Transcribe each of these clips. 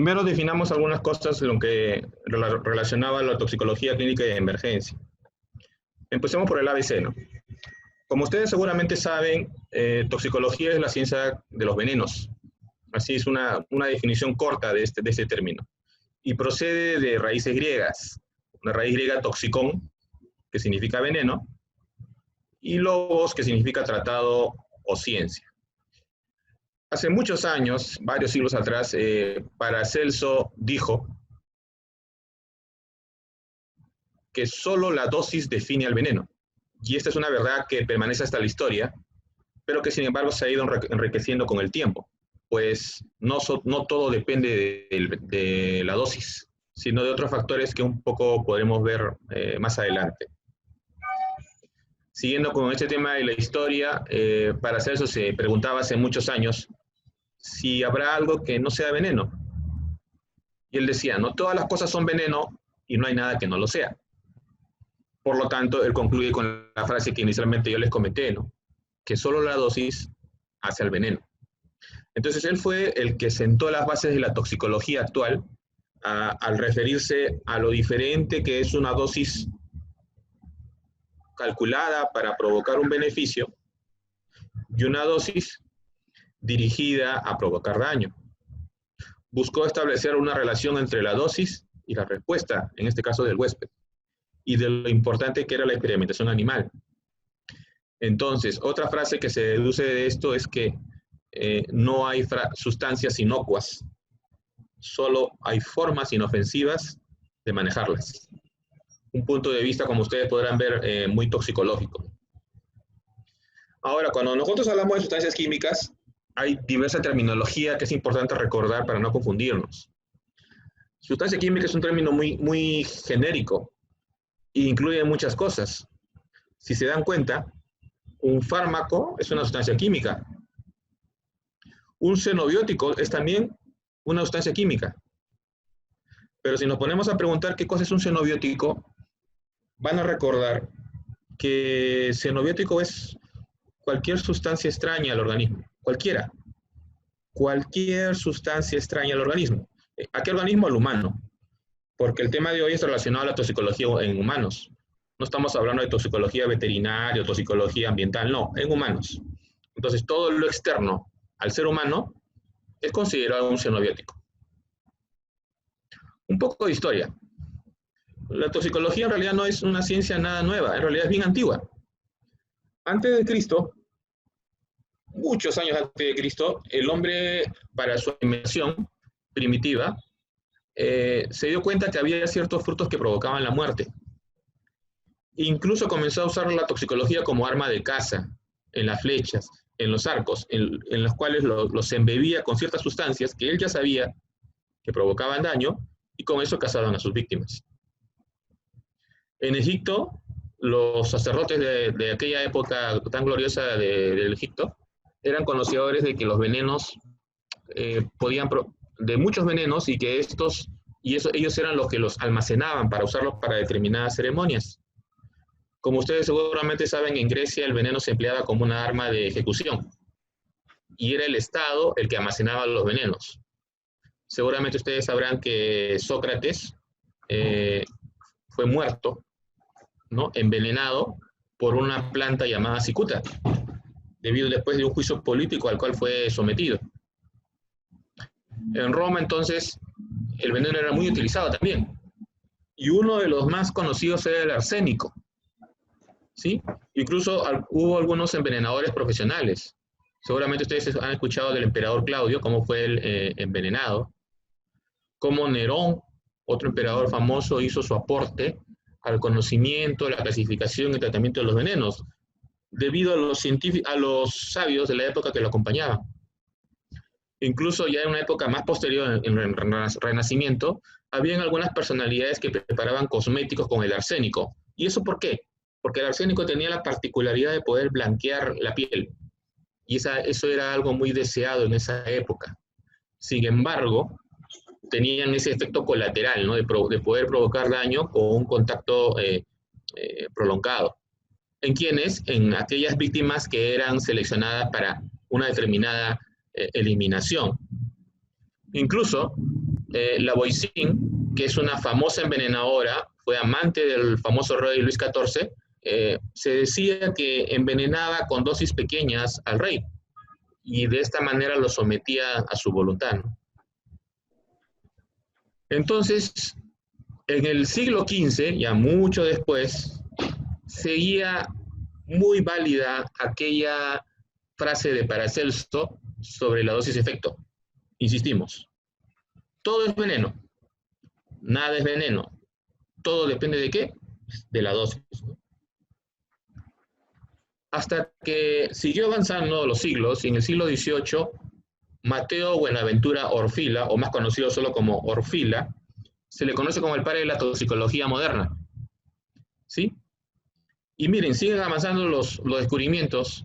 Primero definamos algunas cosas en lo que relacionaba la toxicología clínica y de emergencia. Empecemos por el ABC, ¿no? Como ustedes seguramente saben, toxicología es la ciencia de los venenos. Así es una definición corta de este término. Y procede de raíces griegas. Una raíz griega toxicón, que significa veneno, y logos, que significa tratado o ciencia. Hace muchos años, varios siglos atrás, Paracelso dijo que solo la dosis define al veneno. Y esta es una verdad que permanece hasta la historia, pero que sin embargo se ha ido enriqueciendo con el tiempo, pues no todo depende de la dosis, sino de otros factores que un poco podremos ver más adelante. Siguiendo con este tema de la historia, Paracelso se preguntaba hace muchos años si habrá algo que no sea veneno. Y él decía, no todas las cosas son veneno y no hay nada que no lo sea. Por lo tanto, él concluye con la frase que inicialmente yo les comenté, ¿no? Que solo la dosis hace al veneno. Entonces, él fue el que sentó las bases de la toxicología actual al referirse a lo diferente que es una dosis calculada para provocar un beneficio y una dosis dirigida a provocar daño. Buscó establecer una relación entre la dosis y la respuesta, en este caso del huésped, y de lo importante que era la experimentación animal. Entonces, otra frase que se deduce de esto es que no hay sustancias inocuas, solo hay formas inofensivas de manejarlas. Un punto de vista, como ustedes podrán ver, muy toxicológico. Ahora, cuando nosotros hablamos de sustancias químicas, hay diversa terminología que es importante recordar para no confundirnos. Sustancia química es un término muy genérico e incluye muchas cosas. Si se dan cuenta, un fármaco es una sustancia química. Un xenobiótico es también una sustancia química. Pero si nos ponemos a preguntar qué cosa es un xenobiótico, van a recordar que xenobiótico es cualquier sustancia extraña al organismo, cualquiera. Cualquier sustancia extraña al organismo. ¿A qué organismo? Al humano. Porque el tema de hoy es relacionado a la toxicología en humanos. No estamos hablando de toxicología veterinaria o toxicología ambiental, no, en humanos. Entonces, todo lo externo al ser humano es considerado un xenobiótico. Un poco de historia. La toxicología en realidad no es una ciencia nada nueva, en realidad es bien antigua. Antes de Cristo, muchos años antes de Cristo, el hombre, para su alimentación primitiva, se dio cuenta que había ciertos frutos que provocaban la muerte. Incluso comenzó a usar la toxicología como arma de caza, en las flechas, en los arcos, en los cuales los embebía con ciertas sustancias que él ya sabía que provocaban daño, y con eso cazaban a sus víctimas. En Egipto, los sacerdotes de aquella época tan gloriosa del Egipto eran conocedores de que los venenos de muchos venenos, y que ellos eran los que los almacenaban para usarlos para determinadas ceremonias. Como ustedes seguramente saben, en Grecia el veneno se empleaba como una arma de ejecución, y era el Estado el que almacenaba los venenos. Seguramente ustedes sabrán que Sócrates fue muerto, ¿no?, envenenado por una planta llamada cicuta, después de un juicio político al cual fue sometido. En Roma, entonces, el veneno era muy utilizado también. Y uno de los más conocidos era el arsénico, ¿sí? Incluso hubo algunos envenenadores profesionales. Seguramente ustedes han escuchado del emperador Claudio, cómo fue él envenenado. Cómo Nerón, otro emperador famoso, hizo su aporte al conocimiento, la clasificación y tratamiento de los venenos, debido a los sabios de la época que lo acompañaban. Incluso ya en una época más posterior, en el Renacimiento, habían algunas personalidades que preparaban cosméticos con el arsénico. ¿Y eso por qué? Porque el arsénico tenía la particularidad de poder blanquear la piel. Y eso era algo muy deseado en esa época. Sin embargo, tenían ese efecto colateral, ¿no?, de poder provocar daño con un contacto prolongado. ¿En quiénes? En aquellas víctimas que eran seleccionadas para una determinada eliminación. Incluso la Voisin, que es una famosa envenenadora, fue amante del famoso rey Luis XIV, se decía que envenenaba con dosis pequeñas al rey y de esta manera lo sometía a su voluntad, ¿no? Entonces, en el siglo XV, ya mucho después, seguía muy válida aquella frase de Paracelso sobre la dosis efecto. Insistimos, todo es veneno, nada es veneno, todo depende de qué, de la dosis, ¿no? Hasta que siguió avanzando los siglos y en el siglo XVIII, Mateo Buenaventura Orfila, o más conocido solo como Orfila, se le conoce como el padre de la toxicología moderna, ¿sí? Y miren, siguen avanzando los descubrimientos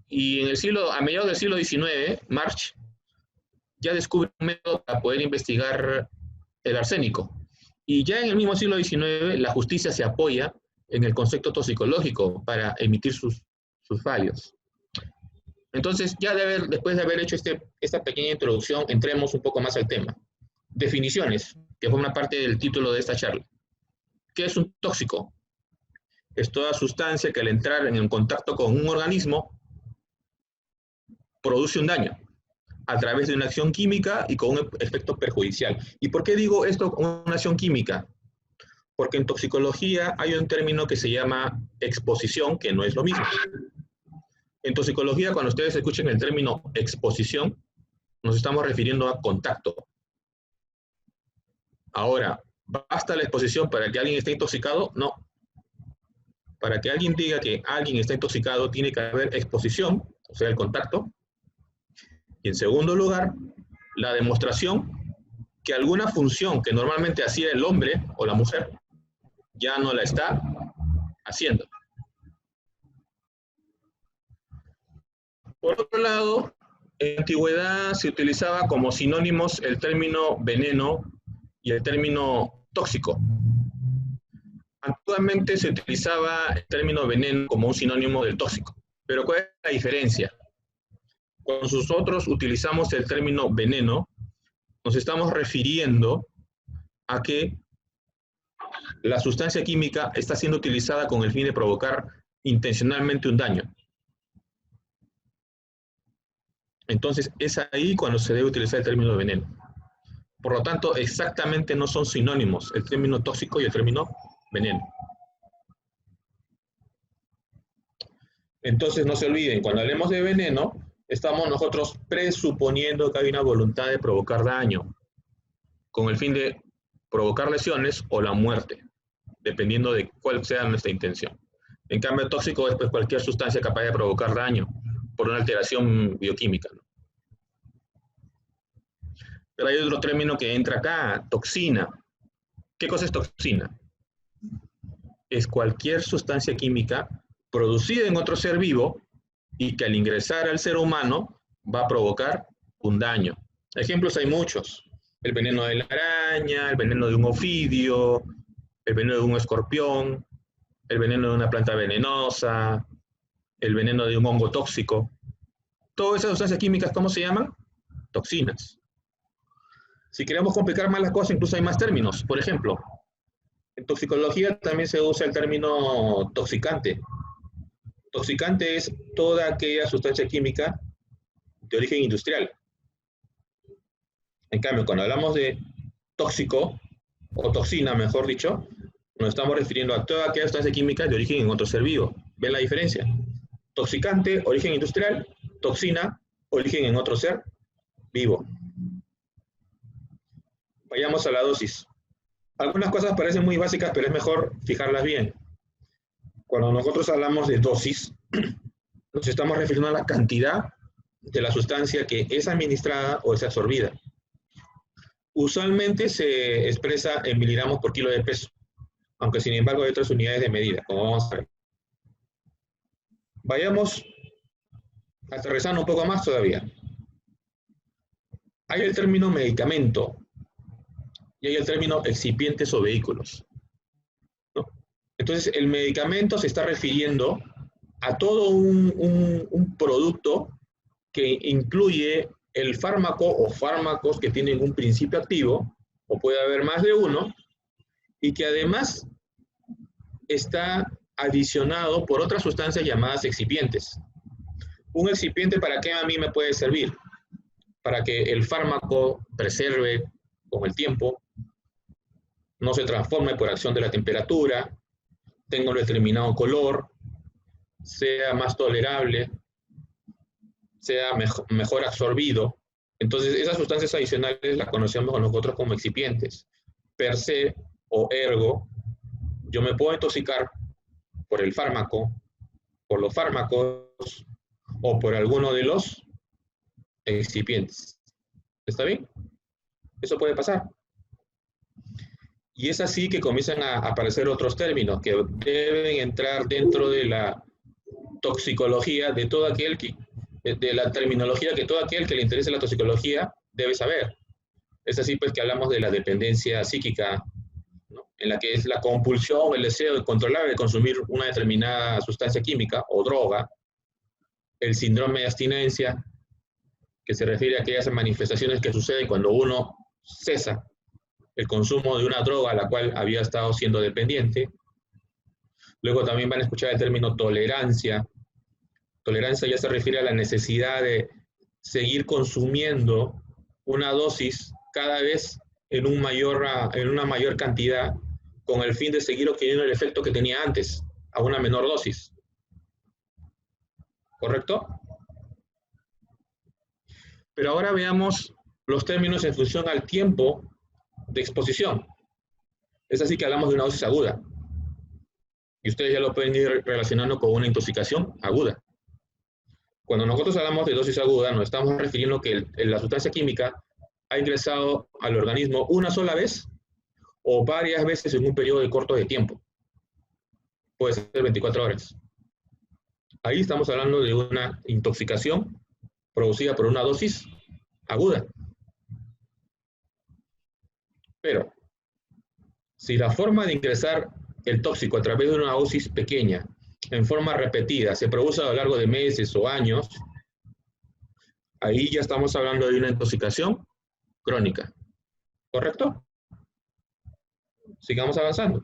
y en el siglo, a mediados del siglo XIX, March ya descubre un método para poder investigar el arsénico. Y ya en el mismo siglo XIX, la justicia se apoya en el concepto toxicológico para emitir sus fallos. Entonces, ya después de haber hecho esta pequeña introducción, entremos un poco más al tema. Definiciones, que forman parte del título de esta charla. ¿Qué es un tóxico? Es toda sustancia que al entrar en contacto con un organismo produce un daño a través de una acción química y con un efecto perjudicial. ¿Y por qué digo esto con una acción química? Porque en toxicología hay un término que se llama exposición, que no es lo mismo. En toxicología, cuando ustedes escuchen el término exposición, nos estamos refiriendo a contacto. Ahora, ¿basta la exposición para que alguien esté intoxicado? No. Para que alguien diga que alguien está intoxicado, tiene que haber exposición, o sea, el contacto. Y en segundo lugar, la demostración que alguna función que normalmente hacía el hombre o la mujer, ya no la está haciendo. Por otro lado, en la antigüedad se utilizaba como sinónimos el término veneno y el término tóxico. Actualmente se utilizaba el término veneno como un sinónimo del tóxico. Pero ¿cuál es la diferencia? Cuando nosotros utilizamos el término veneno, nos estamos refiriendo a que la sustancia química está siendo utilizada con el fin de provocar intencionalmente un daño. Entonces, es ahí cuando se debe utilizar el término veneno. Por lo tanto, exactamente no son sinónimos el término tóxico y el término veneno. Entonces, no se olviden, cuando hablemos de veneno, estamos nosotros presuponiendo que hay una voluntad de provocar daño, con el fin de provocar lesiones o la muerte, dependiendo de cuál sea nuestra intención. En cambio, tóxico es pues cualquier sustancia capaz de provocar daño por una alteración bioquímica, ¿no? Pero hay otro término que entra acá, toxina. ¿Qué cosa es toxina? Es cualquier sustancia química producida en otro ser vivo y que al ingresar al ser humano va a provocar un daño. Ejemplos hay muchos. El veneno de la araña, el veneno de un ofidio, el veneno de un escorpión, el veneno de una planta venenosa, el veneno de un hongo tóxico. Todas esas sustancias químicas, ¿cómo se llaman? Toxinas. Si queremos complicar más las cosas, incluso hay más términos. Por ejemplo, en toxicología también se usa el término toxicante. Toxicante es toda aquella sustancia química de origen industrial. En cambio, cuando hablamos de tóxico, o toxina, mejor dicho, nos estamos refiriendo a toda aquella sustancia química de origen en otro ser vivo. ¿Ven la diferencia? Toxicante, origen industrial; toxina, origen en otro ser vivo. Vayamos a la dosis. Algunas cosas parecen muy básicas, pero es mejor fijarlas bien. Cuando nosotros hablamos de dosis, nos estamos refiriendo a la cantidad de la sustancia que es administrada o es absorbida. Usualmente se expresa en miligramos por kilo de peso, aunque sin embargo hay otras unidades de medida, como vamos a ver. Vayamos aterrizando un poco más todavía. Hay el término medicamento y hay el término excipientes o vehículos, ¿no? Entonces, el medicamento se está refiriendo a todo un producto que incluye el fármaco o fármacos que tienen un principio activo o puede haber más de uno, y que además está adicionado por otras sustancias llamadas excipientes. Un excipiente, ¿para qué a mí me puede servir? Para que el fármaco preserve con el tiempo, no se transforme por acción de la temperatura, tenga un determinado color, sea más tolerable, sea mejor absorbido. Entonces, esas sustancias adicionales las conocemos nosotros como excipientes. Per se o ergo, yo me puedo intoxicar por el fármaco, por los fármacos o por alguno de los excipientes. ¿Está bien? Eso puede pasar. Y es así que comienzan a aparecer otros términos que deben entrar dentro de la toxicología de todo aquel que, de la terminología que todo aquel que le interese la toxicología debe saber. Es así pues que hablamos de la dependencia psíquica, ¿no? En la que es la compulsión o el deseo incontrolable de consumir una determinada sustancia química o droga, el síndrome de abstinencia, que se refiere a aquellas manifestaciones que suceden cuando uno cesa el consumo de una droga a la cual había estado siendo dependiente. Luego también van a escuchar el término tolerancia. Tolerancia ya se refiere a la necesidad de seguir consumiendo una dosis cada vez en una mayor cantidad con el fin de seguir obteniendo el efecto que tenía antes, a una menor dosis. ¿Correcto? Pero ahora veamos los términos en función al tiempo de exposición. Es así que hablamos de una dosis aguda. Y ustedes ya lo pueden ir relacionando con una intoxicación aguda. Cuando nosotros hablamos de dosis aguda, nos estamos refiriendo que la sustancia química ha ingresado al organismo una sola vez o varias veces en un periodo corto de tiempo. Puede ser 24 horas. Ahí estamos hablando de una intoxicación producida por una dosis aguda. Pero, si la forma de ingresar el tóxico a través de una dosis pequeña, en forma repetida, se produce a lo largo de meses o años, ahí ya estamos hablando de una intoxicación crónica. ¿Correcto? Sigamos avanzando.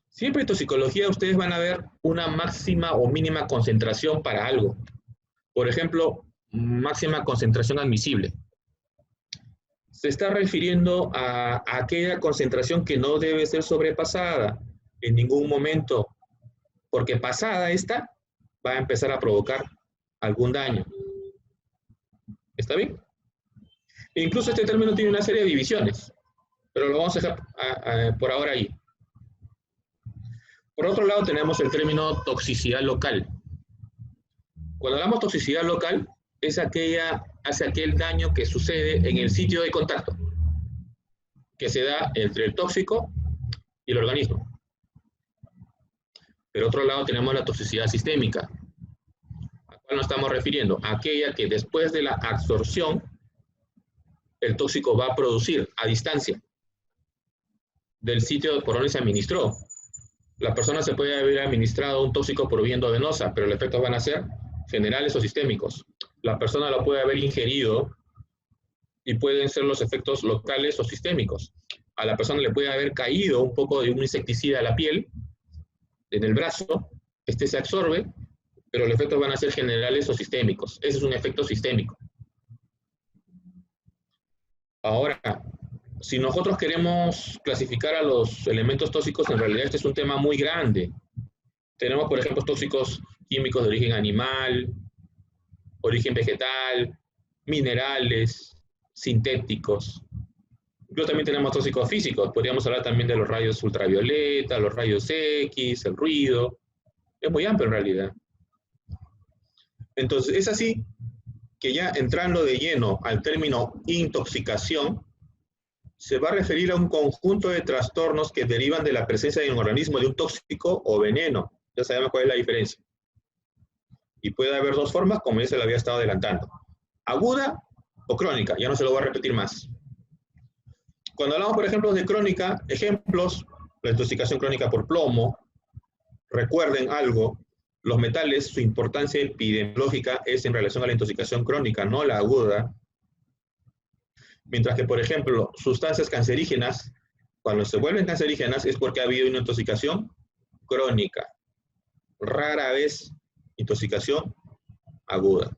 Siempre en toxicología ustedes van a ver una máxima o mínima concentración para algo. Por ejemplo, máxima concentración admisible. Se está refiriendo a aquella concentración que no debe ser sobrepasada en ningún momento, porque pasada esta va a empezar a provocar algún daño. ¿Está bien? E incluso este término tiene una serie de divisiones, pero lo vamos a dejar por ahora ahí. Por otro lado tenemos el término toxicidad local. Cuando hablamos de toxicidad local, es aquel daño que sucede en el sitio de contacto, que se da entre el tóxico y el organismo. Por otro lado tenemos la toxicidad sistémica. ¿A cuál nos estamos refiriendo? Aquella que después de la absorción, el tóxico va a producir a distancia del sitio por donde se administró. La persona se puede haber administrado un tóxico por vía endovenosa, pero los efectos van a ser generales o sistémicos. La persona lo puede haber ingerido y pueden ser los efectos locales o sistémicos. A la persona le puede haber caído un poco de un insecticida a la piel, en el brazo, este se absorbe, pero los efectos van a ser generales o sistémicos. Ese es un efecto sistémico. Ahora, si nosotros queremos clasificar a los elementos tóxicos, en realidad este es un tema muy grande. Tenemos, por ejemplo, tóxicos químicos de origen animal, origen vegetal, minerales, sintéticos. Incluso también tenemos tóxicos físicos. Podríamos hablar también de los rayos ultravioleta, los rayos X, el ruido. Es muy amplio en realidad. Entonces, es así que ya entrando de lleno al término intoxicación, se va a referir a un conjunto de trastornos que derivan de la presencia en el organismo de un tóxico o veneno. Ya sabemos cuál es la diferencia. Y puede haber dos formas, como ya se lo había estado adelantando. Aguda o crónica. Ya no se lo voy a repetir más. Cuando hablamos, por ejemplo, de crónica, ejemplos, la intoxicación crónica por plomo. Recuerden algo, los metales, su importancia epidemiológica es en relación a la intoxicación crónica, no la aguda. Mientras que, por ejemplo, sustancias cancerígenas, cuando se vuelven cancerígenas es porque ha habido una intoxicación crónica. Rara vez intoxicación aguda.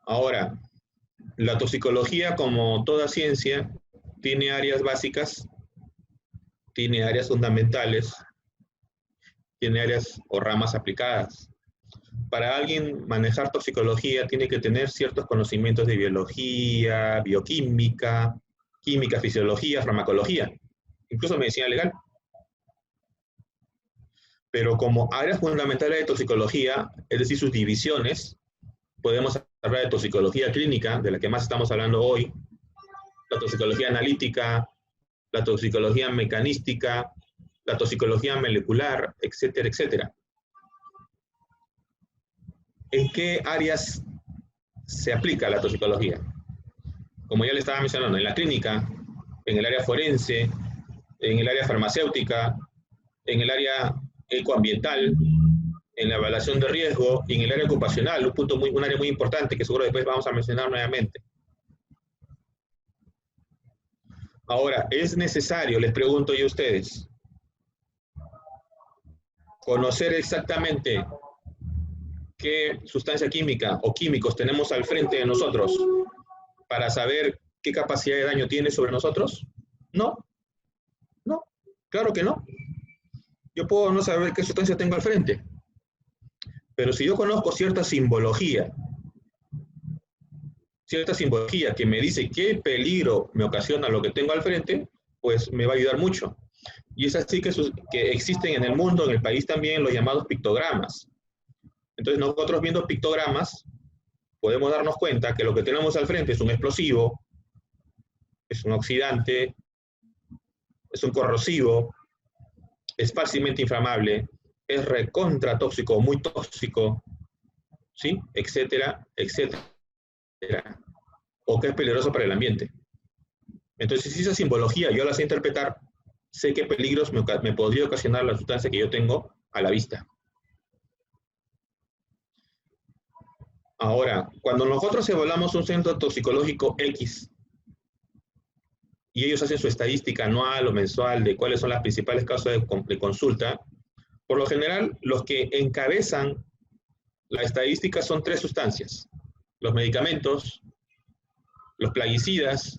Ahora, la toxicología, como toda ciencia, tiene áreas básicas, tiene áreas fundamentales, tiene áreas o ramas aplicadas. Para alguien manejar toxicología tiene que tener ciertos conocimientos de biología, bioquímica, química, fisiología, farmacología, incluso medicina legal. Pero como áreas fundamentales de toxicología, es decir, sus divisiones, podemos hablar de toxicología clínica, de la que más estamos hablando hoy, la toxicología analítica, la toxicología mecanística, la toxicología molecular, etcétera, etcétera. ¿En qué áreas se aplica la toxicología? Como ya le estaba mencionando, en la clínica, en el área forense, en el área farmacéutica, en el área ecoambiental, en la evaluación de riesgo y en el área ocupacional, un área muy importante que seguro después vamos a mencionar nuevamente. Ahora, es necesario, les pregunto yo a ustedes, conocer exactamente qué sustancia química o químicos tenemos al frente de nosotros para saber qué capacidad de daño tiene sobre nosotros. No, no, claro que no. Yo puedo no saber qué sustancia tengo al frente, pero si yo conozco cierta simbología que me dice qué peligro me ocasiona lo que tengo al frente, pues me va a ayudar mucho. Y es así que existen en el mundo, en el país también, los llamados pictogramas. Entonces nosotros viendo pictogramas podemos darnos cuenta que lo que tenemos al frente es un explosivo, es un oxidante, es un corrosivo, es fácilmente inflamable, es recontra tóxico, muy tóxico, ¿sí? Etcétera, etcétera. O que es peligroso para el ambiente. Entonces, si esa simbología yo la sé interpretar, sé qué peligros me podría ocasionar la sustancia que yo tengo a la vista. Ahora, cuando nosotros evaluamos un centro toxicológico X y ellos hacen su estadística anual o mensual de cuáles son las principales causas de consulta, por lo general, los que encabezan la estadística son 3 sustancias: los medicamentos, los plaguicidas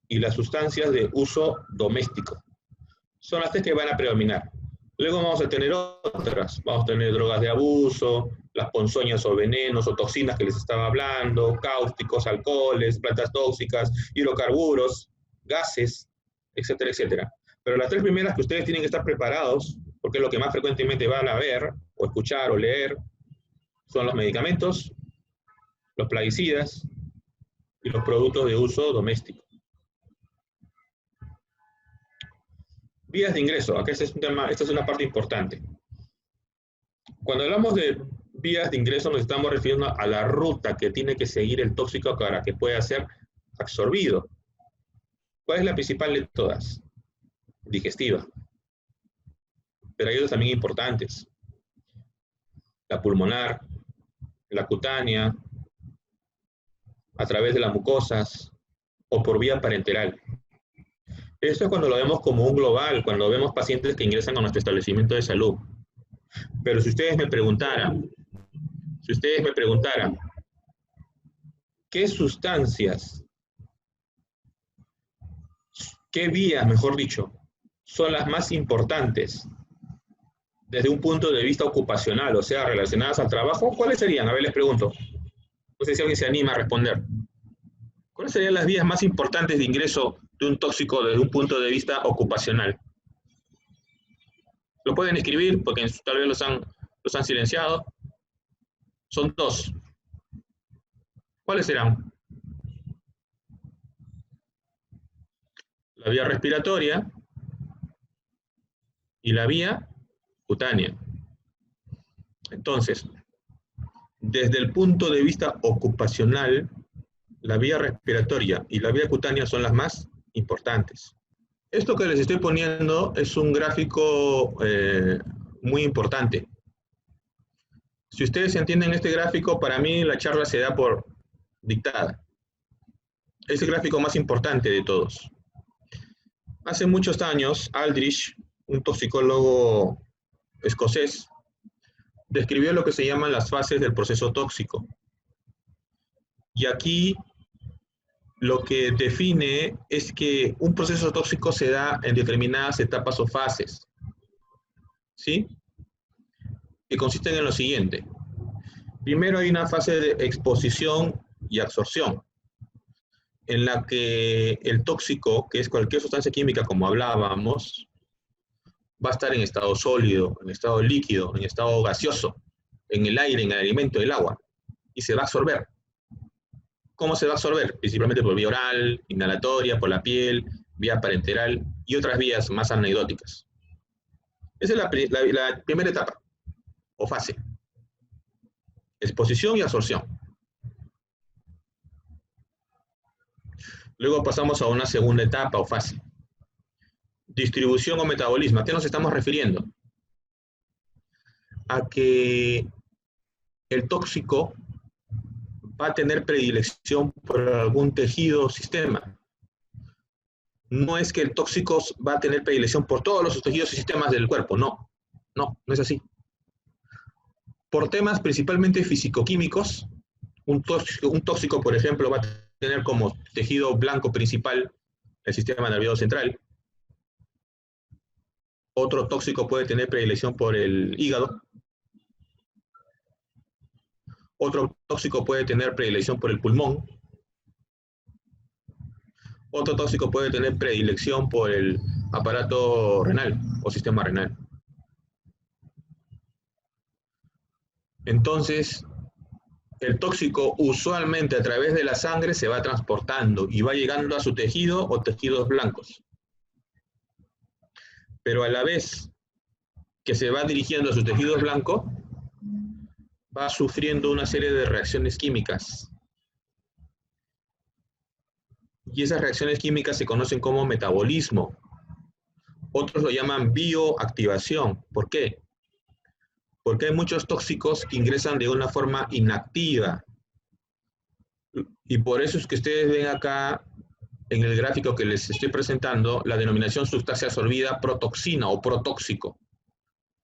y las sustancias de uso doméstico. Son las 3 que van a predominar. Luego vamos a tener otras, vamos a tener drogas de abuso, las ponzoñas o venenos o toxinas que les estaba hablando, cáusticos, alcoholes, plantas tóxicas, hidrocarburos, gases, etcétera, etcétera. Pero las 3 primeras que ustedes tienen que estar preparados, porque es lo que más frecuentemente van a ver, o escuchar, o leer, son los medicamentos, los plaguicidas y los productos de uso doméstico. Vías de ingreso, acá este es un tema, esta es una parte importante. Cuando hablamos de vías de ingreso nos estamos refiriendo a la ruta que tiene que seguir el tóxico para que pueda ser absorbido. ¿Cuál es la principal de todas? Digestiva. Pero hay otras también importantes. La pulmonar, la cutánea, a través de las mucosas o por vía parenteral. Esto es cuando lo vemos como un global, cuando vemos pacientes que ingresan a nuestro establecimiento de salud. Pero si ustedes me preguntaran, ¿qué sustancias, qué vías, mejor dicho, son las más importantes desde un punto de vista ocupacional, o sea, relacionadas al trabajo? ¿Cuáles serían? A ver, les pregunto. No sé si alguien se anima a responder. ¿Cuáles serían las vías más importantes de ingreso de un tóxico desde un punto de vista ocupacional? Lo pueden escribir porque tal vez los han silenciado. Son 2. ¿Cuáles serán? La vía respiratoria y la vía cutánea. Entonces, desde el punto de vista ocupacional, la vía respiratoria y la vía cutánea son las más importantes. Esto que les estoy poniendo es un gráfico muy importante. Si ustedes entienden este gráfico, para mí la charla se da por dictada. Es el gráfico más importante de todos. Hace muchos años, Aldrich, un toxicólogo escocés, describió lo que se llaman las fases del proceso tóxico. Y aquí lo que define es que un proceso tóxico se da en determinadas etapas o fases, ¿sí? Que consisten en lo siguiente. Primero hay una fase de exposición y absorción, en la que el tóxico, que es cualquier sustancia química como hablábamos, va a estar en estado sólido, en estado líquido, en estado gaseoso, en el aire, en el alimento, en el agua, y se va a absorber. ¿Cómo se va a absorber? Principalmente por vía oral, inhalatoria, por la piel, vía parenteral y otras vías más anecdóticas. Esa es la primera etapa o fase. Exposición y absorción. Luego pasamos a una segunda etapa o fase. Distribución o metabolismo. ¿A qué nos estamos refiriendo? A que el tóxico va a tener predilección por algún tejido o sistema. No es que el tóxico va a tener predilección por todos los tejidos y sistemas del cuerpo, no. No es así. Por temas principalmente fisicoquímicos, un tóxico, por ejemplo, va a tener como tejido blanco principal el sistema nervioso central. Otro tóxico puede tener predilección por el hígado. Otro tóxico puede tener predilección por el pulmón. Otro tóxico puede tener predilección por el aparato renal o sistema renal. Entonces, el tóxico usualmente a través de la sangre se va transportando y va llegando a su tejido o tejidos blancos. Pero a la vez que se va dirigiendo a sus tejidos blancos, va sufriendo una serie de reacciones químicas. Y esas reacciones químicas se conocen como metabolismo. Otros lo llaman bioactivación. ¿Por qué? Porque hay muchos tóxicos que ingresan de una forma inactiva. Y por eso es que ustedes ven acá en el gráfico que les estoy presentando la denominación sustancia absorbida protoxina o protóxico.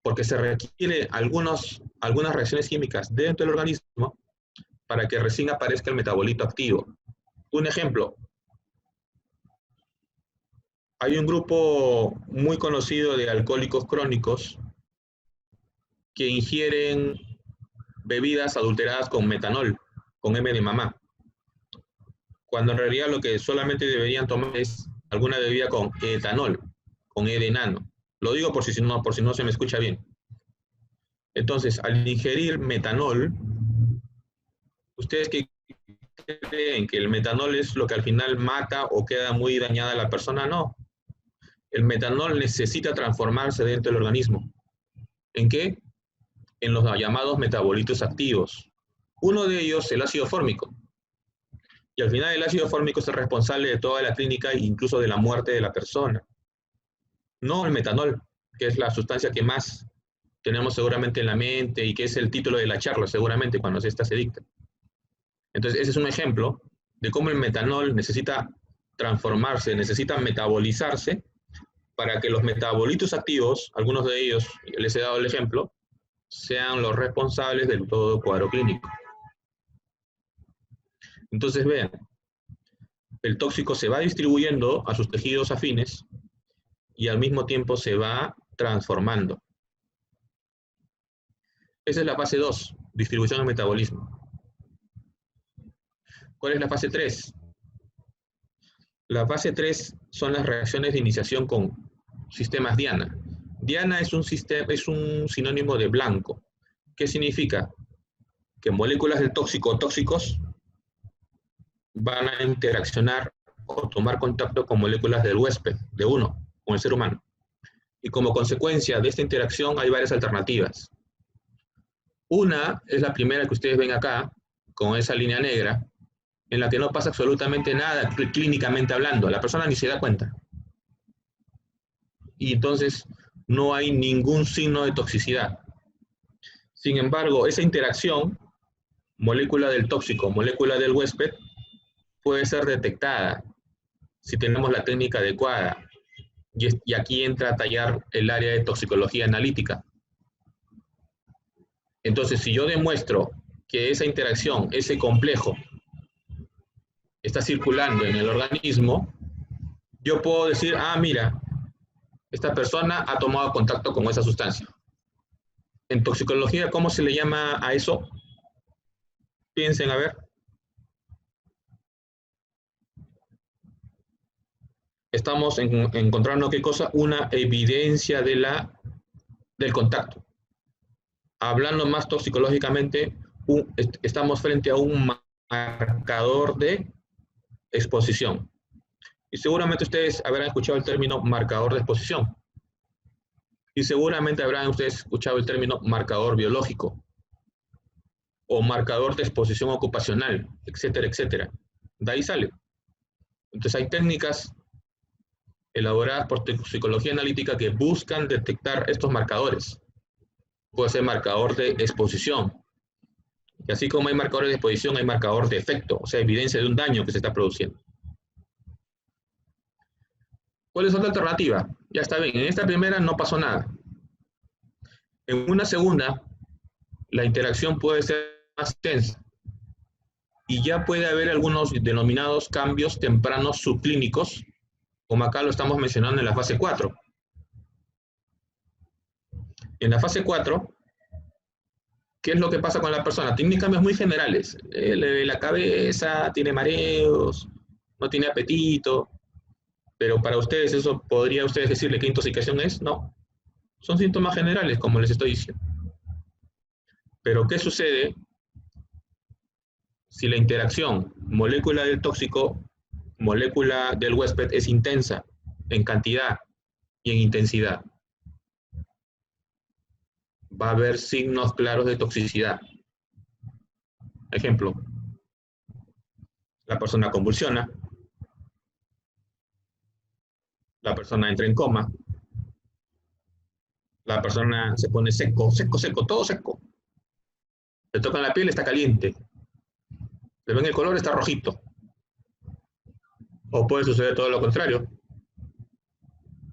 Porque se requiere algunas reacciones químicas dentro del organismo para que recién aparezca el metabolito activo. Un ejemplo. Hay un grupo muy conocido de alcohólicos crónicos que ingieren bebidas adulteradas con metanol, con M de mamá, cuando en realidad lo que solamente deberían tomar es alguna bebida con etanol, con E de enano. Lo digo por si no se me escucha bien. Entonces, al ingerir metanol, ¿ustedes qué creen? ¿Que el metanol es lo que al final mata o queda muy dañada a la persona? No. El metanol necesita transformarse dentro del organismo. ¿En qué? En los llamados metabolitos activos. Uno de ellos, el ácido fórmico. Y al final el ácido fórmico es el responsable de toda la clínica e incluso de la muerte de la persona. No el metanol, que es la sustancia que más tenemos seguramente en la mente y que es el título de la charla seguramente cuando esta se dicta. Entonces ese es un ejemplo de cómo el metanol necesita transformarse, necesita metabolizarse para que los metabolitos activos, algunos de ellos, les he dado el ejemplo, sean los responsables del todo cuadro clínico. Entonces vean, el tóxico se va distribuyendo a sus tejidos afines y al mismo tiempo se va transformando. Esa es la fase 2, distribución y metabolismo. ¿Cuál es la fase 3? La fase 3 son las reacciones de iniciación con sistemas Diana. Diana es un sinónimo de blanco. ¿Qué significa? Que moléculas del tóxico o tóxicos van a interaccionar o tomar contacto con moléculas del huésped, de uno, con el ser humano. Y como consecuencia de esta interacción hay varias alternativas. Una es la primera que ustedes ven acá, con esa línea negra, en la que no pasa absolutamente nada clínicamente hablando, la persona ni se da cuenta. Y entonces no hay ningún signo de toxicidad. Sin embargo, esa interacción, molécula del tóxico, molécula del huésped, puede ser detectada si tenemos la técnica adecuada. Y aquí entra a tallar el área de toxicología analítica. Entonces, si yo demuestro que esa interacción, ese complejo, está circulando en el organismo, yo puedo decir, ah, mira, esta persona ha tomado contacto con esa sustancia. En toxicología, ¿cómo se le llama a eso? Piensen, a ver. Estamos encontrando, ¿qué cosa? Una evidencia del contacto. Hablando más toxicológicamente, estamos frente a un marcador de exposición. Y seguramente ustedes habrán escuchado el término marcador de exposición. Y seguramente habrán ustedes escuchado el término marcador biológico o marcador de exposición ocupacional, etcétera, etcétera. De ahí sale. Entonces hay técnicas elaboradas por toxicología analítica que buscan detectar estos marcadores. Puede ser marcador de exposición. Y así como hay marcadores de exposición, hay marcador de efecto, o sea, evidencia de un daño que se está produciendo. ¿Cuál es otra alternativa? Ya está bien, en esta primera no pasó nada. En una segunda, la interacción puede ser más tensa y ya puede haber algunos denominados cambios tempranos subclínicos, como acá lo estamos mencionando en la fase 4. En la fase 4, ¿qué es lo que pasa con la persona? Tiene cambios muy generales. La cabeza, tiene mareos, no tiene apetito, pero para ustedes eso, ¿podría ustedes decirle qué intoxicación es? No. Son síntomas generales, como les estoy diciendo. Pero ¿qué sucede si la interacción molécula del tóxico, molécula del huésped es intensa en cantidad y en intensidad? Va a haber signos claros de toxicidad. Ejemplo, la persona convulsiona, la persona entra en coma, la persona se pone seco, seco, seco, todo seco. Le tocan la piel, está caliente. Le ven el color, está rojito. O puede suceder todo lo contrario.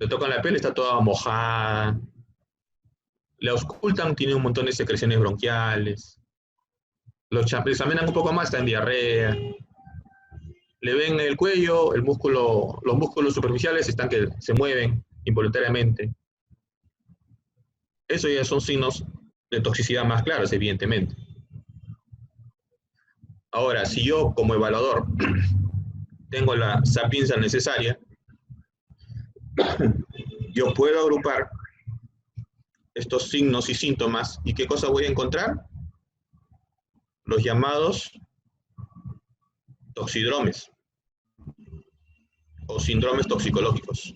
Le tocan la piel, está toda mojada. Le auscultan, tiene un montón de secreciones bronquiales. Lo examinan un poco más, está en diarrea. Le ven el cuello, el músculo, los músculos superficiales están que se mueven involuntariamente. Eso ya son signos de toxicidad más claros, evidentemente. Ahora, si yo como evaluador tengo la sapiencia necesaria, yo puedo agrupar estos signos y síntomas, ¿y qué cosa voy a encontrar? Los llamados toxidromes o síndromes toxicológicos.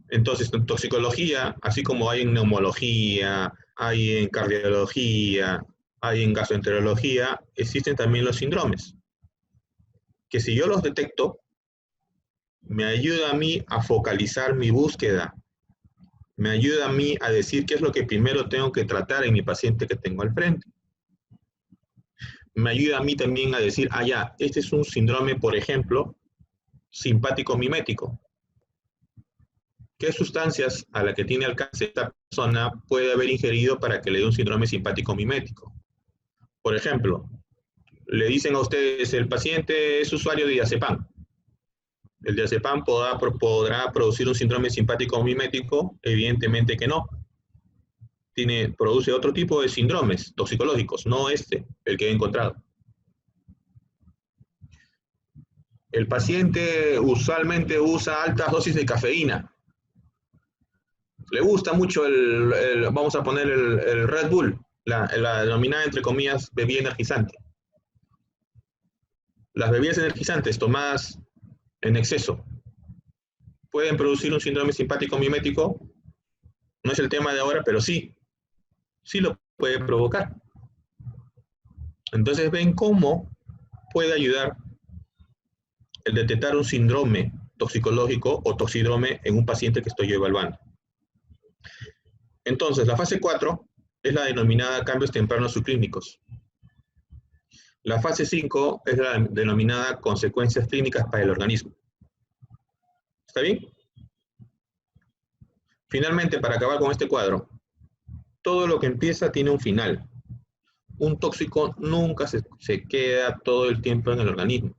Entonces, en toxicología, así como hay en neumología, hay en cardiología, hay en gastroenterología, existen también los síndromes, que si yo los detecto, me ayuda a mí a focalizar mi búsqueda, me ayuda a mí a decir qué es lo que primero tengo que tratar en mi paciente que tengo al frente. Me ayuda a mí también a decir, ah, ya, este es un síndrome, por ejemplo, simpático mimético. ¿Qué sustancias a la que tiene alcance esta persona puede haber ingerido para que le dé un síndrome simpático mimético? Por ejemplo, le dicen a ustedes, el paciente es usuario de diazepam. ¿El diazepam podrá producir un síndrome simpático mimético? Evidentemente que no. Produce otro tipo de síndromes toxicológicos, no el que he encontrado. El paciente usualmente usa altas dosis de cafeína. Le gusta mucho vamos a poner el Red Bull, la denominada entre comillas bebida energizante. Las bebidas energizantes tomadas en exceso pueden producir un síndrome simpático mimético. No es el tema de ahora, pero sí lo puede provocar. Entonces ven cómo puede ayudar el detectar un síndrome toxicológico o toxidrome en un paciente que estoy yo evaluando. Entonces, la fase 4 es la denominada cambios tempranos subclínicos. La fase 5 es la denominada consecuencias clínicas para el organismo. ¿Está bien? Finalmente, para acabar con este cuadro, todo lo que empieza tiene un final. Un tóxico nunca se queda todo el tiempo en el organismo.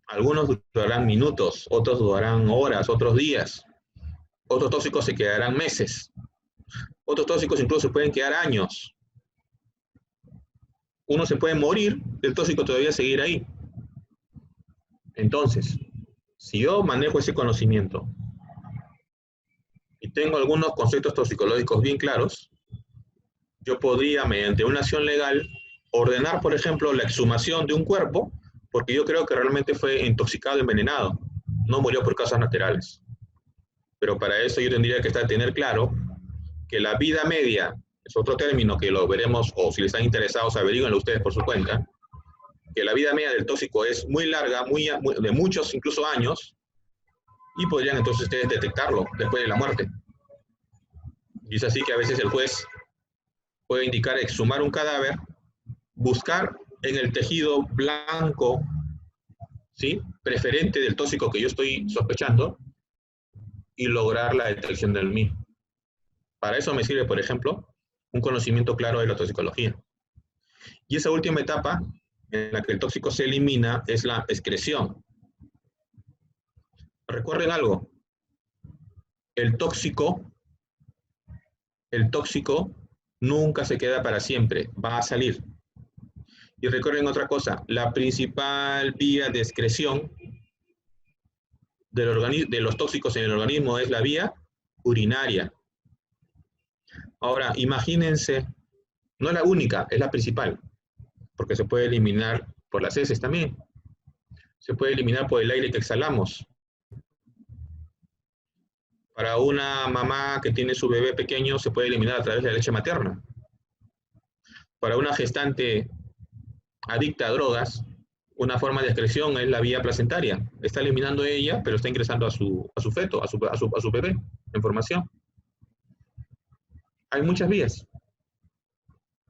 Algunos durarán minutos, otros durarán horas, otros días. Otros tóxicos se quedarán meses. Otros tóxicos incluso se pueden quedar años. Uno se puede morir, el tóxico todavía seguir ahí. Entonces, si yo manejo ese conocimiento y tengo algunos conceptos toxicológicos bien claros, yo podría, mediante una acción legal, ordenar, por ejemplo, la exhumación de un cuerpo, porque yo creo que realmente fue intoxicado, envenenado, no murió por causas naturales. Pero para eso yo tendría que tener claro que la vida media, es otro término que lo veremos, o si les están interesados, averigüenlo ustedes por su cuenta, que la vida media del tóxico es muy larga, de muchos, incluso años, y podrían entonces ustedes detectarlo después de la muerte. Y es así que a veces el juez puede indicar exhumar un cadáver, buscar en el tejido blanco, ¿sí?, preferente del tóxico que yo estoy sospechando, y lograr la detección del mismo. Para eso me sirve, por ejemplo, un conocimiento claro de la toxicología. Y esa última etapa en la que el tóxico se elimina es la excreción. Recuerden algo, el tóxico nunca se queda para siempre, va a salir. Y recuerden otra cosa, la principal vía de excreción de los tóxicos en el organismo es la vía urinaria. Ahora, imagínense, no es la única, es la principal, porque se puede eliminar por las heces también. Se puede eliminar por el aire que exhalamos. Para una mamá que tiene su bebé pequeño, se puede eliminar a través de la leche materna. Para una gestante adicta a drogas, una forma de excreción es la vía placentaria. Está eliminando ella, pero está ingresando a su feto, a su bebé, en formación. Hay muchas vías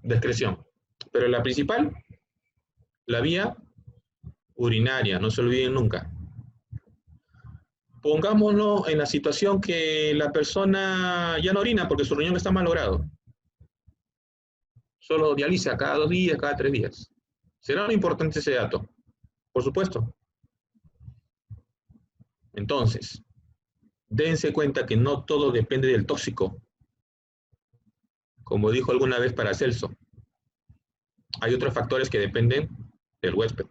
de excreción, pero la principal, la vía urinaria, no se olviden nunca. Pongámonos en la situación que la persona ya no orina porque su riñón está malogrado. Solo dializa cada 2 días, cada 3 días. ¿Será importante ese dato? Por supuesto. Entonces, dense cuenta que no todo depende del tóxico. Como dijo alguna vez Paracelso, hay otros factores que dependen del huésped.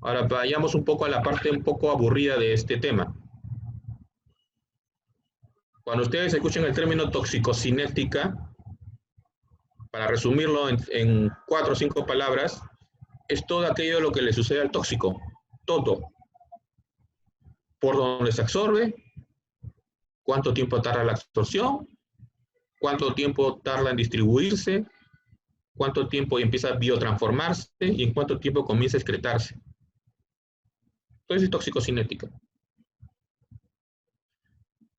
Ahora vayamos un poco a la parte un poco aburrida de este tema. Cuando ustedes escuchen el término toxicocinética, para resumirlo en 4 o 5 palabras, es todo aquello lo que le sucede al tóxico. Todo. Por donde se absorbe, cuánto tiempo tarda la absorción, cuánto tiempo tarda en distribuirse, cuánto tiempo empieza a biotransformarse y en cuánto tiempo comienza a excretarse. Entonces es toxicocinética.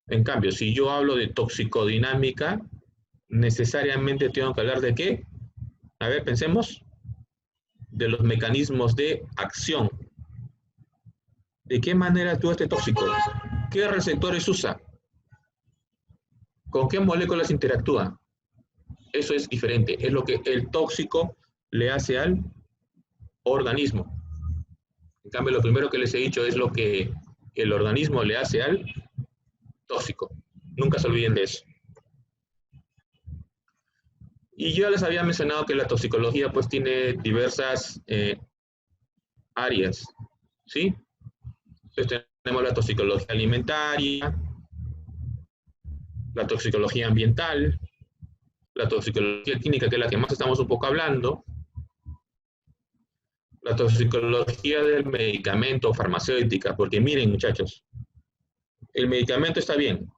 En cambio, si yo hablo de toxicodinámica, necesariamente tengo que hablar de qué. A ver, pensemos. De los mecanismos de acción. ¿De qué manera actúa este tóxico? ¿Qué receptores usa? ¿Con qué moléculas interactúa? Eso es diferente. Es lo que el tóxico le hace al organismo. En cambio, lo primero que les he dicho es lo que el organismo le hace al tóxico. Nunca se olviden de eso. Y yo les había mencionado que la toxicología pues tiene diversas áreas, ¿sí? Entonces tenemos la toxicología alimentaria, la toxicología ambiental, la toxicología clínica, que es la que más estamos un poco hablando, la toxicología del medicamento, farmacéutica, porque miren muchachos, el medicamento está bien,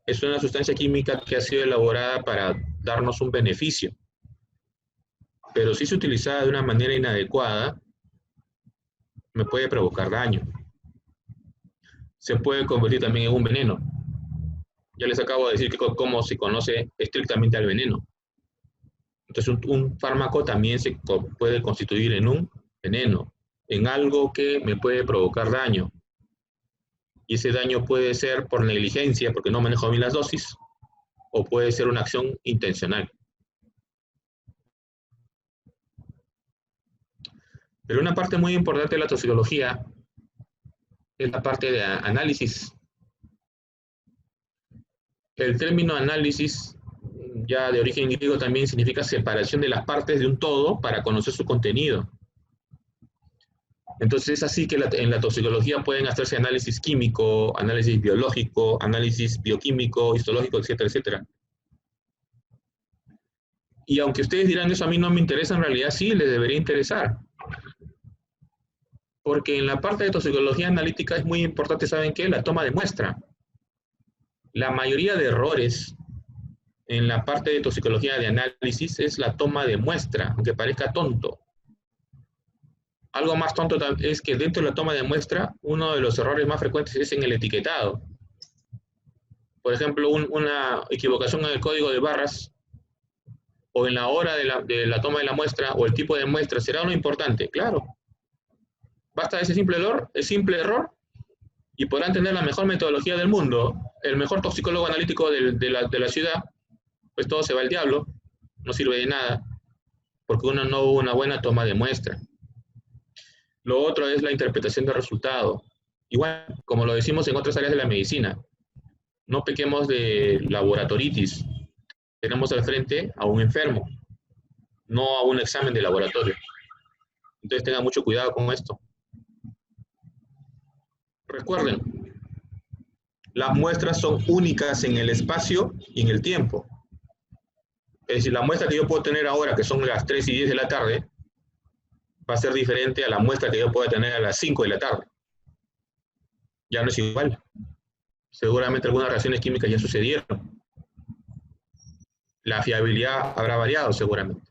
es una sustancia química que ha sido elaborada para darnos un beneficio, pero si es utilizada de una manera inadecuada, me puede provocar daño. se puede convertir también en un veneno. Ya les acabo de decir cómo se conoce estrictamente al veneno. Entonces, un fármaco también se puede constituir en un veneno, en algo que me puede provocar daño. Y ese daño puede ser por negligencia, porque no manejo bien las dosis, o puede ser una acción intencional. Pero una parte muy importante de la toxicología es la parte de análisis. El término análisis, ya de origen griego, también significa separación de las partes de un todo para conocer su contenido. Entonces es así que en la toxicología pueden hacerse análisis químico, análisis biológico, análisis bioquímico, histológico, etcétera, etcétera. Y aunque ustedes dirán eso a mí no me interesa, en realidad sí les debería interesar. Porque en la parte de toxicología analítica es muy importante, ¿saben qué? La toma de muestra. La mayoría de errores en la parte de toxicología de análisis es la toma de muestra, aunque parezca tonto. Algo más tonto es que dentro de la toma de muestra, uno de los errores más frecuentes es en el etiquetado. Por ejemplo, una equivocación en el código de barras o en la hora de la toma de la muestra o el tipo de muestra, ¿será uno importante? Claro. Basta ese simple error y podrán tener la mejor metodología del mundo, el mejor toxicólogo analítico de la ciudad, pues todo se va al diablo, no sirve de nada, porque uno no hubo una buena toma de muestra. Lo otro es la interpretación del resultado. Igual, como lo decimos en otras áreas de la medicina, no pequemos de laboratoritis. Tenemos al frente a un enfermo, no a un examen de laboratorio. Entonces tengan mucho cuidado con esto. Recuerden, las muestras son únicas en el espacio y en el tiempo. Es decir, la muestra que yo puedo tener ahora, que son las 3 y 10 de la tarde, va a ser diferente a la muestra que yo pueda tener a las 5 de la tarde. Ya no es igual. Seguramente algunas reacciones químicas ya sucedieron. La fiabilidad habrá variado seguramente.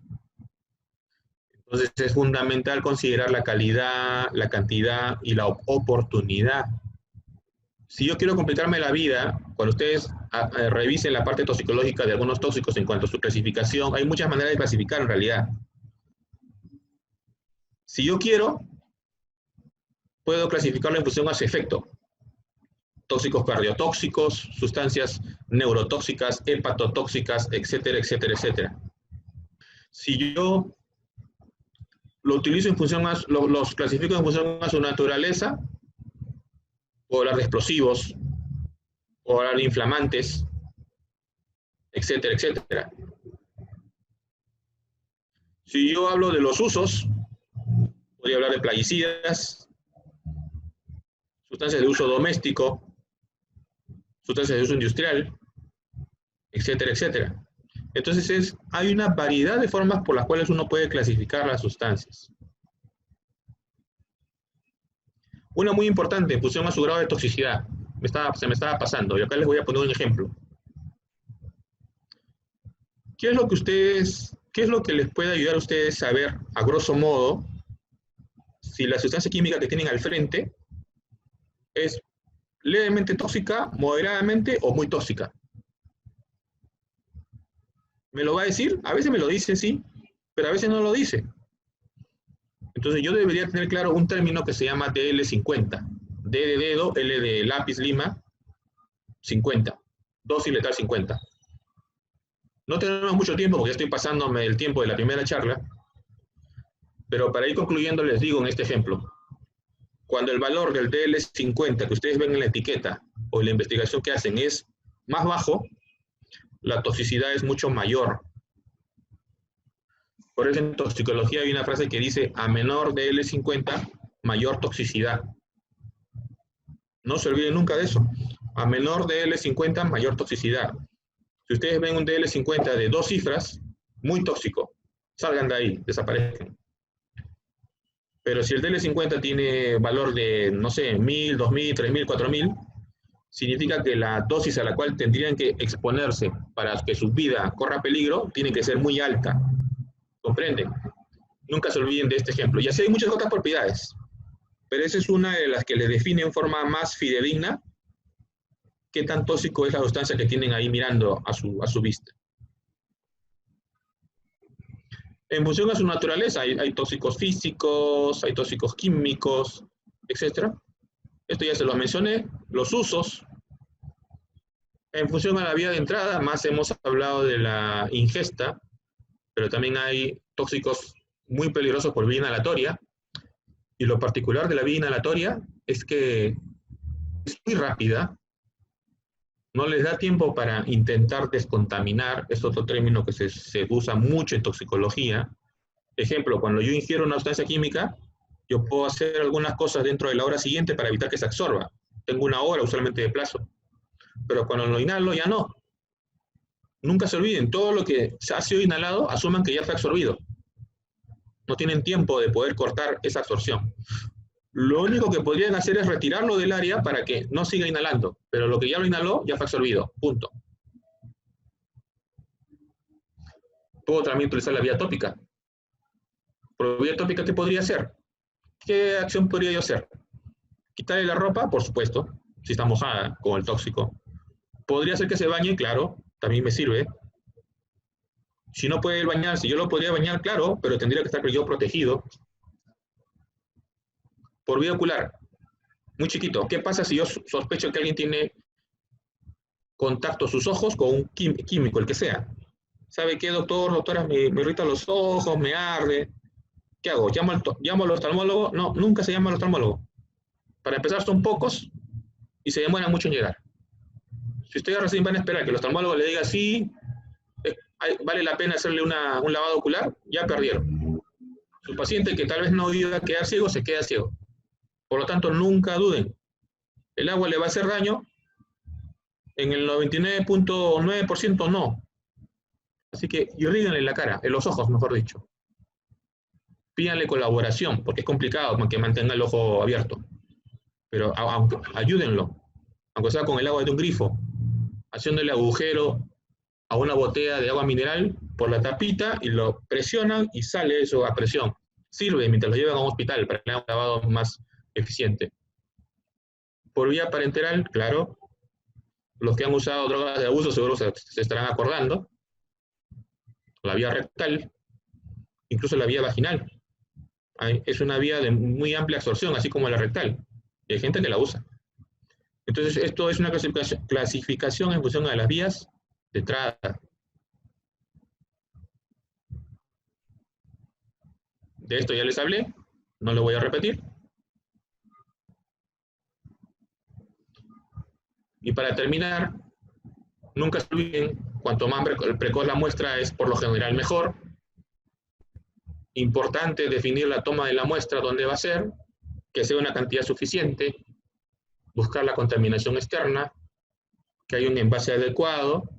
Entonces es fundamental considerar la calidad, la cantidad y la oportunidad. Si yo quiero complicarme la vida, cuando ustedes revisen la parte toxicológica de algunos tóxicos en cuanto a su clasificación, hay muchas maneras de clasificar en realidad. Si yo quiero, puedo clasificarlo en función a su efecto. Tóxicos cardiotóxicos, sustancias neurotóxicas, hepatotóxicas, etcétera, etcétera, etcétera. Si yo lo utilizo en función a, los clasifico en función a su naturaleza, puedo hablar de explosivos, puedo hablar de inflamantes, etcétera, etcétera. Si yo hablo de los usos, podría hablar de plaguicidas, sustancias de uso doméstico, sustancias de uso industrial, etcétera, etcétera. Entonces hay una variedad de formas por las cuales uno puede clasificar las sustancias. Una muy importante, en función a su grado de toxicidad. Se me estaba pasando, y acá les voy a poner un ejemplo. ¿Qué es lo que les puede ayudar a ustedes a ver, a grosso modo, si la sustancia química que tienen al frente es levemente tóxica, moderadamente o muy tóxica? ¿Me lo va a decir? A veces me lo dice, sí, pero a veces no lo dice. Entonces yo debería tener claro un término que se llama DL50. D de dedo, L de lápiz, lima, 50. Dosis letal 50. No tenemos mucho tiempo porque ya estoy pasándome el tiempo de la primera charla, pero para ir concluyendo les digo en este ejemplo. Cuando el valor del DL50 que ustedes ven en la etiqueta o en la investigación que hacen es más bajo, la toxicidad es mucho mayor. Por eso en toxicología hay una frase que dice, a menor DL50, mayor toxicidad. No se olviden nunca de eso. A menor DL50, mayor toxicidad. Si ustedes ven un DL50 de 2 cifras, muy tóxico. Salgan de ahí, desaparezcan. Pero si el DL50 tiene valor de, no sé, 1000, 2000, 3000, 4000, significa que la dosis a la cual tendrían que exponerse para que su vida corra peligro tiene que ser muy alta. ¿Comprenden? Nunca se olviden de este ejemplo. Y así hay muchas otras propiedades. pero esa es una de las que les define en forma más fidedigna qué tan tóxico es la sustancia que tienen ahí mirando a su vista. En función a su naturaleza, hay tóxicos físicos, hay tóxicos químicos, etc. Esto ya se los mencioné. Los usos. En función a la vía de entrada, más hemos hablado de la ingesta, pero también hay tóxicos muy peligrosos por vía inhalatoria. Y lo particular de la vía inhalatoria es que es muy rápida, no les da tiempo para intentar descontaminar, es otro término que se usa mucho en toxicología. Ejemplo, cuando yo ingiero una sustancia química, yo puedo hacer algunas cosas dentro de la hora siguiente para evitar que se absorba. Tengo una hora usualmente de plazo. Pero cuando lo inhalo, ya no. Nunca se olviden, todo lo que se ha sido inhalado, asuman que ya fue absorbido. No tienen tiempo de poder cortar esa absorción. Lo único que podrían hacer es retirarlo del área para que no siga inhalando, pero lo que ya lo inhaló ya fue absorbido, punto. Puedo también utilizar la vía tópica. Por vía tópica, ¿qué podría hacer? ¿Qué acción podría yo hacer? Quitarle la ropa, por supuesto, si está mojada con el tóxico. Podría ser que se bañe, claro, también me sirve. Si no puede bañarse, yo lo podría bañar, claro, pero tendría que estar yo protegido. Por vía ocular, muy chiquito. ¿Qué pasa si yo sospecho que alguien tiene contacto sus ojos con un químico, el que sea? ¿Sabe qué, doctor? Doctora, me irritan los ojos, me arde. ¿Qué hago? ¿Llamo al oftalmólogo? No, nunca se llama al oftalmólogo. Para empezar, son pocos y se demoran mucho en llegar. Si ustedes recién van a esperar que el oftalmólogo le diga sí, vale la pena hacerle un lavado ocular, ya perdieron. Su paciente que tal vez no iba a quedar ciego, se queda ciego. Por lo tanto, nunca duden. El agua le va a hacer daño. En el 99.9% no. Así que irríguenle la cara, en los ojos, mejor dicho. Pídanle colaboración, porque es complicado que mantenga el ojo abierto. Pero ayúdenlo, aunque sea con el agua de un grifo, haciéndole agujero a una botella de agua mineral por la tapita y lo presionan y sale eso a presión. Sirve mientras lo llevan a un hospital para que hagan un lavado más eficiente. Por vía parenteral, claro, los que han usado drogas de abuso seguro se estarán acordando. La vía rectal, incluso la vía vaginal. Es una vía de muy amplia absorción, así como la rectal. Y hay gente que la usa. Entonces, esto es una clasificación en función de las vías de entrada. De esto ya les hablé, no lo voy a repetir. Y para terminar, nunca se olviden, cuanto más precoz la muestra es por lo general mejor. Importante definir la toma de la muestra, dónde va a ser, que sea una cantidad suficiente, buscar la contaminación externa, que haya un envase adecuado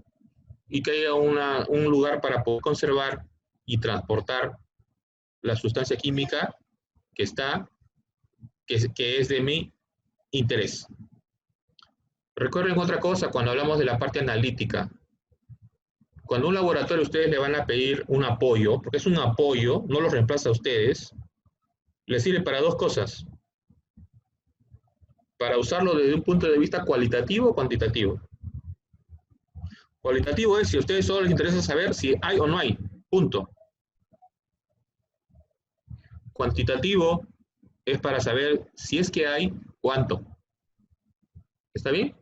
y que haya un lugar para poder conservar y transportar la sustancia química que es de mi interés. Recuerden otra cosa cuando hablamos de la parte analítica. Cuando un laboratorio ustedes le van a pedir un apoyo, porque es un apoyo, no lo reemplaza a ustedes, les sirve para dos cosas. Para usarlo desde un punto de vista cualitativo o cuantitativo. Cualitativo es si a ustedes solo les interesa saber si hay o no hay, punto. Cuantitativo es para saber si es que hay, cuánto. ¿Está bien?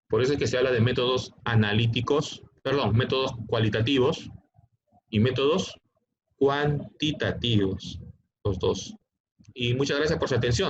Por eso es que se habla de métodos analíticos, métodos cualitativos y métodos cuantitativos, los dos. Y muchas gracias por su atención.